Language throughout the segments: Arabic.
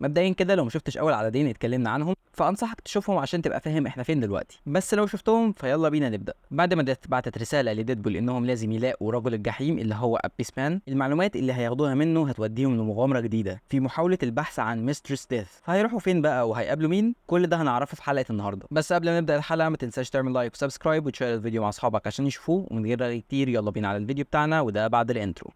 مبدئيا كده لو ما شفتش اول عددين اتكلمنا عنهم فانصحك تشوفهم عشان تبقى فاهم احنا فين دلوقتي، بس لو شفتهم فيلا بينا نبدا. بعد ما ديث بعتت رساله لديدبول انهم لازم يلاقوا رجل الجحيم اللي هو ابيس مان، المعلومات اللي هياخدوها منه هتوديهم لمغامره جديده في محاوله البحث عن ميسترس ديث. هيروحوا فين بقى وهيقابلوا مين؟ كل ده هنعرفه في حلقه النهارده. بس قبل ما نبدا الحلقه ما تنساش تعمل لايك وسبسكرايب وتشير الفيديو مع اصحابك عشان يشوفوه. ومن غير رغي كتير يلا بينا على الفيديو بتاعنا، وده بعد الانترو.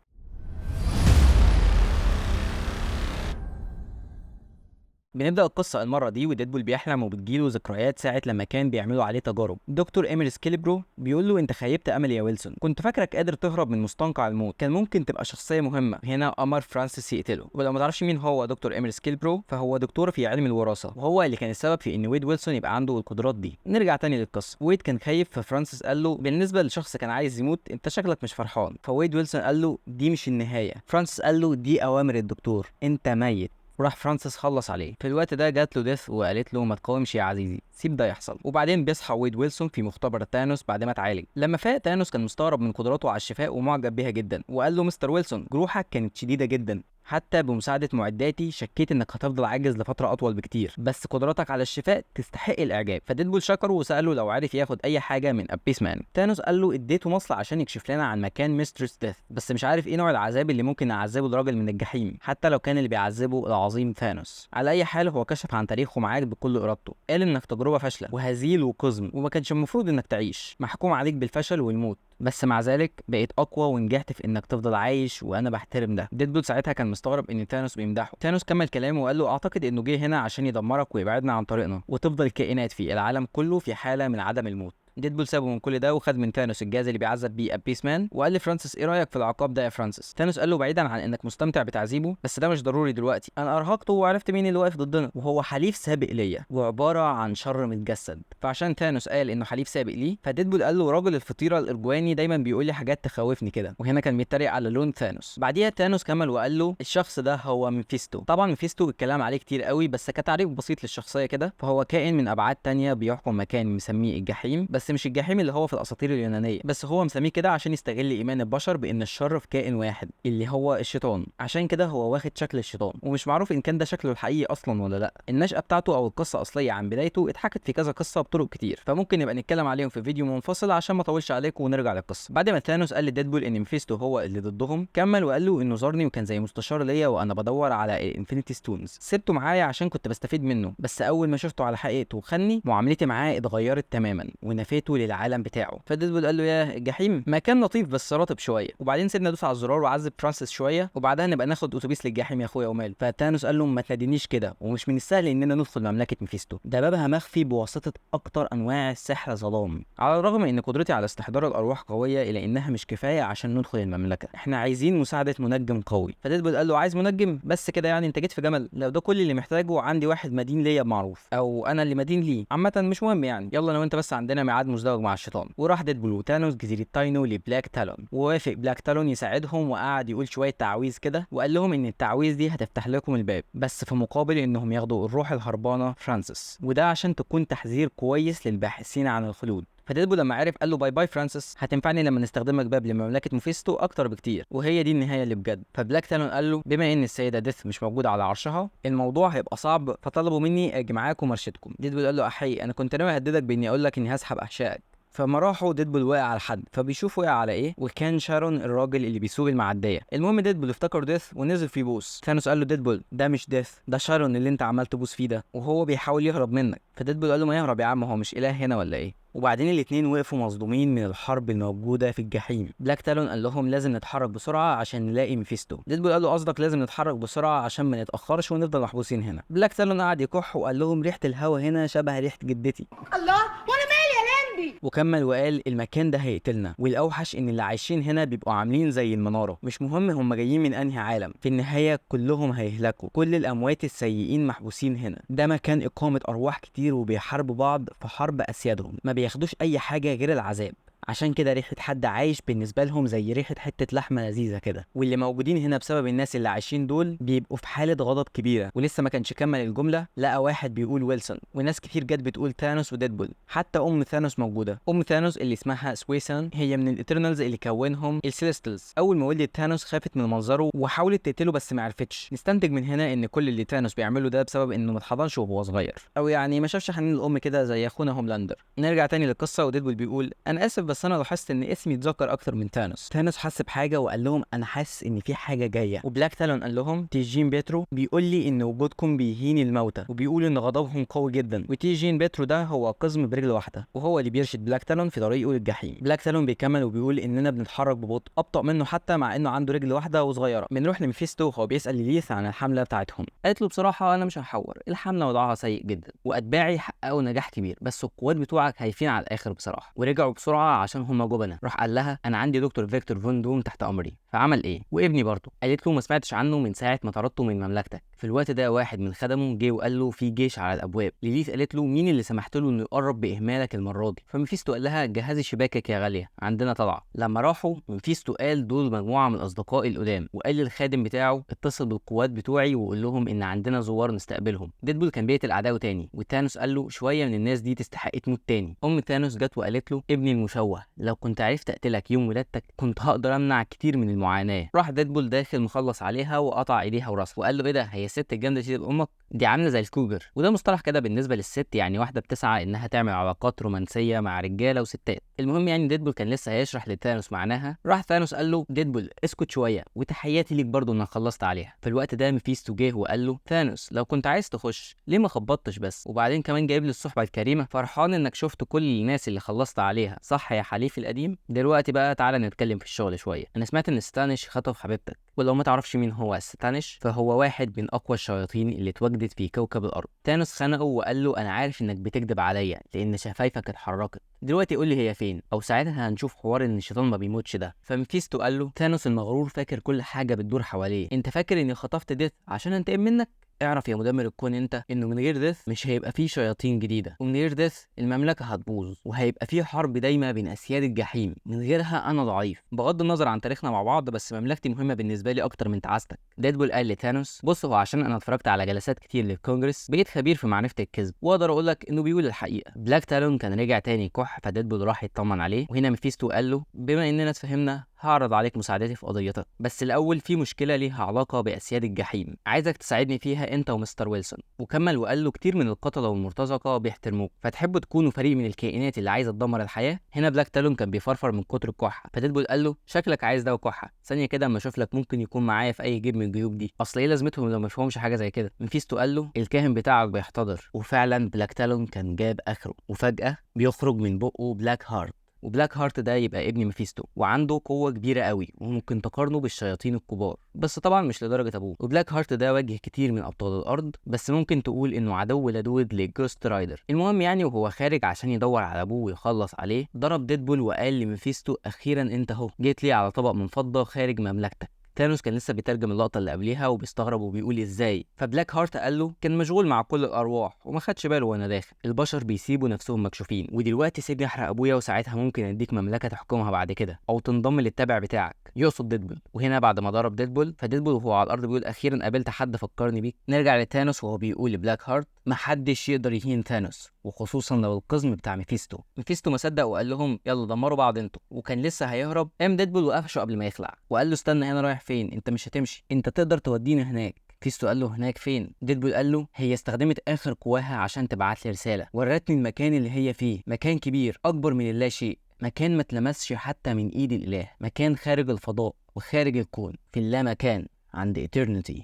بنبدأ القصة المرة دي وديدبول بيحلم وبتجيله ذكريات ساعة لما كان بيعملوا عليه تجارب. دكتور إيميل سكيلبرو بيقول له أنت خيبت أمل يا ويلسون، كنت فاكرك قادر تهرب من مستنقع الموت، كان ممكن تبقى شخصية مهمة. هنا أمر فرانسيس يقتله. ولو ما تعرفش مين هو دكتور إيميل سكيلبرو فهو دكتور في علم الوراثة، وهو اللي كان السبب في إن ويد ويلسون يبقى عنده القدرات دي. نرجع تاني للقصة. ويد كان خايف ففرانسيس قال له بالنسبة لشخص كان عايز يموت أنت شكلك مش فرحان. فويد ويلسون قال له دي مش النهاية. فرانسيس قال له دي أوامر الدكتور، أنت ميت. وراح فرانسيس خلص عليه. في الوقت ده جات له ديث وقالت له ما تقاومش يا عزيزي، سيب ده يحصل. وبعدين بيصحى ويد ويلسون في مختبر تانوس بعد ما اتعالج. لما فاق تانوس كان مستغرب من قدراته على الشفاء ومعجب بيها جدا، وقال له مستر ويلسون جروحك كانت شديده جدا، حتى بمساعدة معداتي شكيت انك هتفضل عاجز لفترة اطول بكتير، بس قدراتك على الشفاء تستحق الاعجاب. فديدبول شكره وسأله لو عارف ياخد اي حاجة من ابيس مان. تانوس قال له اديته مصل عشان يكشف لنا عن مكان ميسترس ديث، بس مش عارف ايه نوع العذاب اللي ممكن نعذبه الراجل من الجحيم، حتى لو كان اللي بيعذبه العظيم ثانوس. على اي حال هو كشف عن تاريخه معاك بكل ارادته، قال انك تجربة فاشلة وهزيل وقزم وما كانش المفروض انك تعيش، محكوم عليك بالفشل والموت، بس مع ذلك بقيت اقوى ونجحت في انك تفضل عايش وانا بحترم ده. ديدبول ساعتها كان مستغرب ان ثانوس بيمدحه. ثانوس كمل كلامه وقال له اعتقد انه جه هنا عشان يدمرك ويبعدنا عن طريقنا وتفضل الكائنات في العالم كله في حالة من عدم الموت. ديدبول سابه من كل ده وخد من ثانوس الجهاز اللي بيعذب بيه ابيس مان، وقال لفرانسيس ايه رايك في العقاب ده يا فرانسيس؟ ثانوس قال له بعيدا عن انك مستمتع بتعذيبه بس ده مش ضروري دلوقتي، انا ارهقته وعرفت مين اللي واقف ضدنا، وهو حليف سابق ليا وعباره عن شر متجسد. فعشان ثانوس قال انه حليف سابق ليه فديدبول قال له راجل الفطيره الارجواني دايما بيقول لي حاجات تخوفني كده، وهنا كان بيتريق على لون ثانوس. بعديها ثانوس كمل وقال له الشخص ده هو ميفيستو. طبعا ميفيستو الكلام عليه كتير قوي بس كتعريف بسيط للشخصيه كده فهو كائن من ابعاد تانية بيحكم مكان مسميه الجحيم، بس مش الجحيم اللي هو في الاساطير اليونانيه، بس هو مسميه كده عشان يستغل ايمان البشر بان الشر في كائن واحد اللي هو الشيطان، عشان كده هو واخد شكل الشيطان، ومش معروف ان كان ده شكله الحقيقي اصلا ولا لا. النشأة بتاعته او القصه الاصليه عن بدايته اتحكت في كذا قصه بطرق كتير، فممكن نبقى نتكلم عليهم في فيديو منفصل عشان ما اطولش عليكم ونرجع للقصه. بعد ما ثانوس قال لديدبول ان ميفيستو هو اللي ضدهم كمل وقال له انه زارني وكان زي مستشار ليا وانا بدور على الانفينيتي ستونز، سبته معايا عشان كنت بستفيد منه، بس اول ما شفته على حقيقته وخني معاملتي معاه اتغيرت تماما ونفيته للعالم بتاعه. فديدبول قال له يا الجحيم مكان لطيف بس رطب شويه، وبعدين سيبنا ندوس على الزرار وعذب فرانسيس شويه وبعدها نبقى ناخد اتوبيس للجحيم يا اخويا ومال. فتانوس قال له ما تنادينيش كده، ومش من السهل اننا ندخل مملكه ميفيستو، ده بابها مخفي بواسطه اكتر انواع السحر ظلام. على الرغم من ان قدرتي على استحضار الارواح قويه الا انها مش كفايه عشان ندخل المملكه، احنا عايزين مساعده منجم قوي. فديدبول قال له عايز منجم بس كده يعني؟ انت جيت في جمل، لو ده كل اللي محتاجه عندي واحد مدين ليا بمعروف، او انا اللي مدين ليه، عامه مش مهم يعني، يلا انا وانت بس عندنا ميعاد مزدوج مع الشيطان. وراح ديدبول وتانوس جزيره تاينو لبلاك تالون، ووافق بلاك تالون يساعدهم وقعد يقول شويه تعاويذ كده، وقال لهم ان التعويذ دي هتفتح لكم الباب بس في مقابل انهم ياخدوا الروح الهربانه فرانسيس، وده عشان تكون تحذير كويس للباحثين عن الخلود. فديدبول لما عرف قال له باي باي فرانسيس، هتنفعني لما نستخدمك باب لمملكه ميفيستو اكتر بكتير، وهي دي النهايه اللي بجد. فبلاك تالون قال له بما ان السيده ديث مش موجوده على عرشها الموضوع هيبقى صعب، فطلبوا مني اجي معاكم وارشدكم. ديدبول قال له احي انا كنت ناوي اهددك باني اقول لك اني هسحب احشائك. فما راحوا ديدبول وقع على حد فبيشوف وقع على ايه، وكان شارون الراجل اللي بيسوق المعديه. المهم ديدبول افتكر ديث ونزل في بوس. ثانوس قال له ديدبول ده مش ديث، ده شارون اللي انت عمال تبوس فيه ده وهو بيحاول يهرب منك. فديدبول قال له ما يهرب يا عم، هو مش اله هنا ولا ايه؟ وبعدين الاتنين وقفوا مصدومين من الحرب الموجوده في الجحيم. بلاك تالون قال لهم لازم نتحرك بسرعه عشان نلاقي ميفيستو. ديدبول قال له قصدك لازم نتحرك بسرعه عشان ما نتاخرش ونفضل محبوسين هنا. بلاك تالون قعد يكح وقال لهم ريحه الهوا هنا شبه ريحه جدتي. الله، وانا مالي يا لمبي؟ وكمل وقال المكان ده هيقتلنا، والاوحش ان اللي عايشين هنا بيبقوا عاملين زي المناره، مش مهم هم جايين من انهي عالم، في النهايه كلهم هيهلكوا، كل الاموات السيئين محبوسين هنا، ده مكان اقامه ارواح كتير وبيحاربوا بعض في حرب اسيادهم، ما بياخدوش اي حاجه غير العذاب. عشان كده ريحة حد عايش بالنسبة لهم زي ريحة حتة لحمة لذيذة كده. واللي موجودين هنا بسبب الناس اللي عايشين دول بيبقوا في حالة غضب كبيرة. ولسه ما كانش كمل الجملة لقى واحد بيقول ويلسون، وناس كتير جت بتقول ثانوس وديدبول. حتى ام ثانوس موجودة. ام ثانوس اللي اسمها سويسان هي من الإترنالز اللي كونهم السيليستلز. اول ما ولدت ثانوس خافت من منظره وحاولت تقتله بس ما عرفتش. نستنتج من هنا ان كل اللي ثانوس بيعمله ده بسبب انه ما اتحضنش وهو صغير، او يعني ما شافش حنين الام كده زي اخونا هوملاندر. نرجع تاني للقصه، وديدبول بيقول انا اسف بس انا لاحظت ان اسمي اتذكر اكتر من ثانوس. ثانوس حس بحاجه وقال لهم انا حاسس ان في حاجه جايه. وبلاك تالون قال لهم تيجين بيترو بيقول لي ان وجودكم بيهين الموتى وبيقول ان غضبهم قوي جدا. وتيجين بيترو ده هو قزم برجل واحده وهو اللي بيرشد بلاك تالون في طريقه للجحيم. بلاك تالون بيكمل وبيقول اننا بنتحرك ببطء ابطا منه حتى مع انه عنده رجل واحده وصغيره. بنروح لميفيستو وهو بيسال ليليث عن الحمله بتاعتهم. قالت له بصراحه انا مش هحور، الحمله وضعها سيء جدا واتباعي حققوا نجاح كبير بس القوات بتوعك هايفين على الاخر بصراحه، ورجعوا بسرعه عشان هم جبنه. راح قال لها انا عندي دكتور فيكتور فون دوم تحت امري، فعمل ايه؟ وابني برضه. قالت له ما سمعتش عنه من ساعه ما طردته من مملكتك. في الوقت ده واحد من خدمه جه وقال له في جيش على الابواب. ليليث قالت له مين اللي سمحت له انه يقرب باهمالك المره دي؟ فميفيستو قال لها جهزي شباكك يا غاليه عندنا طلعه. لما راحوا ميفيستو قال دول مجموعه من اصدقائي القدام، وقال للخادم بتاعه اتصل بالقوات بتوعي وقول لهم ان عندنا زوار نستقبلهم. ديدبول كان بيقتل اعدائه تاني، وثانوس قال له شويه من الناس دي تستحق تموت تاني. ام ثانوس جت وقالت له ابني المشوه لو كنت عرفت اقتلك يوم ولادتك كنت هقدر امنع كتير من المعاناه. راح ديدبول داخل مخلص عليها وقطع ايديها وراسها وقال له ايه ده، هي الست الجامده دي تبقى امك؟ دي عامله زي الكوجر، وده مصطلح كده بالنسبه للست، يعني واحده بتسعى انها تعمل علاقات رومانسيه مع رجاله وستات. المهم يعني ديدبول كان لسه هيشرح لثانوس معناها، راح ثانوس قال له ديدبول اسكت شويه وتحياتي ليك برضه انك خلصت عليها. في الوقت ده ميفيستو جه وقال له ثانوس لو كنت عايز تخش ليه ما خبطتش بس؟ وبعدين كمان جايب لي الصحبه الكريمه، فرحان انك شفت كل الناس اللي خلصت عليها صح يا حليفي القديم؟ دلوقتي بقى تعالى نتكلم في الشغل شويه. انا سمعت ان ستانيش خطف حبيبتك، ولو ما تعرفش مين هو ستانيش فهو واحد من اقوى الشياطين اللي اتوجدت في كوكب الارض. ثانوس خنقه وقال له انا عارف انك بتكذب عليا لان شفايفك اتحركت، دلوقتي قول لي هي فين او ساعتها هنشوف حوار ان الشيطان ما بيموتش ده. فميفيستو قال له ثانوس المغرور فاكر كل حاجه بتدور حواليه، انت فاكر اني خطفت ديث عشان انتقم منك؟ اعرف يا مدمر الكون انت انه من غير ديث مش هيبقى فيه شياطين جديده، ومن غير ديث المملكه هتبوظ وهيبقى فيه حرب دايمه بين اسياد الجحيم، من غيرها انا ضعيف بغض النظر عن تاريخنا مع بعض بس مملكتي مهمه بالنسبه لي اكتر من تعاستك. ديدبول قال لثانوس بص هو عشان انا اتفرجت على جلسات كتير للكونجرس بقيت خبير في معرفه الكذب واقدر اقول لك انه بيقول الحقيقه. بلاك تالون كان رجع تاني كح، فديدبول راح يطمن عليه، وهنا ميفيستو قال له بما اننا اتفهمنا هعرض عليك مساعدتي في قضيتك، بس الاول في مشكله ليها علاقه باسياد الجحيم عايزك تساعدني فيها انت ومستر ويلسون. وكمل وقال له كتير من القتله والمرتزقه بيحترموك، فتحبوا تكونوا فريق من الكائنات اللي عايزه تدمر الحياه؟ هنا بلاك تالون كان بيفرفر من كتر الكحه، فديدبول قال له شكلك عايز ده وكحه، ثانيه كده اما اشوف لك ممكن يكون معايا في اي جيب من الجيوب دي، اصل ايه لازمتهم لو ما فيهمش حاجه زي كده. ميفيستو قال له الكاهن بتاعك بيحتضر، وفعلا بلاك تالون كان جاب اخره، وفجاه بيخرج من بقه بلاك هارت، وبلاك هارت ده يبقى ابن ميفيستو وعنده قوه كبيره قوي وممكن تقارنه بالشياطين الكبار بس طبعا مش لدرجه ابوه. وبلاك هارت ده واجه كتير من ابطال الارض بس ممكن تقول انه عدو لدود لجوست رايدر. المهم يعني وهو خارج عشان يدور على ابوه ويخلص عليه ضرب ديدبول وقال لميفيستو اخيرا انت اهو جيت لي على طبق من فضه خارج مملكتك. ثانوس كان لسه بيترجم اللقطه اللي قبليها وبيستغرب وبيقول ازاي، فبلاك هارت قال له كان مشغول مع كل الارواح وما خدش باله وانا داخل، البشر بيسيبوا نفسهم مكشوفين ودلوقتي سيبني احرق ابويا وساعتها ممكن اديك مملكه تحكمها بعد كده او تنضم للتابع بتاعك، يقصد ديدبول. وهنا بعد ما ضرب ديدبول فديدبول وهو على الارض بيقول اخيرا قابلت حد فكرني بيك. نرجع لثانوس وهو بيقول لبلاك هارت محدش يقدر يهين ثانوس وخصوصا لو القزم بتاع ميفيستو. ميفيستو ما صدق وقال لهم يلا دمروا بعض انتوا، وكان لسه هيهرب قام ديدبول وقفشه قبل ما يخلع وقال له استنى هنا رايح فين؟ انت مش هتمشي، انت تقدر تودينا هناك. ميفيستو قال له هناك فين؟ ديدبول قال له هي استخدمت اخر قواها عشان تبعت لي رساله، ورتني المكان اللي هي فيه، مكان كبير اكبر من اللا شيء، مكان ما اتلمسش حتى من ايد الاله، مكان خارج الفضاء وخارج الكون في اللامكان عند ايترنيتي.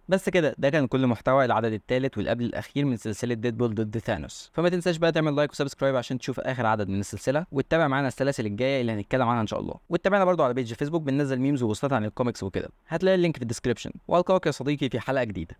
بس كده ده كان كل محتوى العدد الثالث والقبل الاخير من سلسله ديدبول ضد ثانوس. فما تنساش بقى تعمل لايك وسبسكرايب عشان تشوف اخر عدد من السلسله، وتتابع معانا السلاسل الجايه اللي هنتكلم عنها ان شاء الله. وتتابعنا برضو على بيج فيسبوك بننزل ميمز وبوستات عن الكوميكس وكده، هتلاقي اللينك في الديسكربشن. والقاك يا صديقي في حلقه جديده.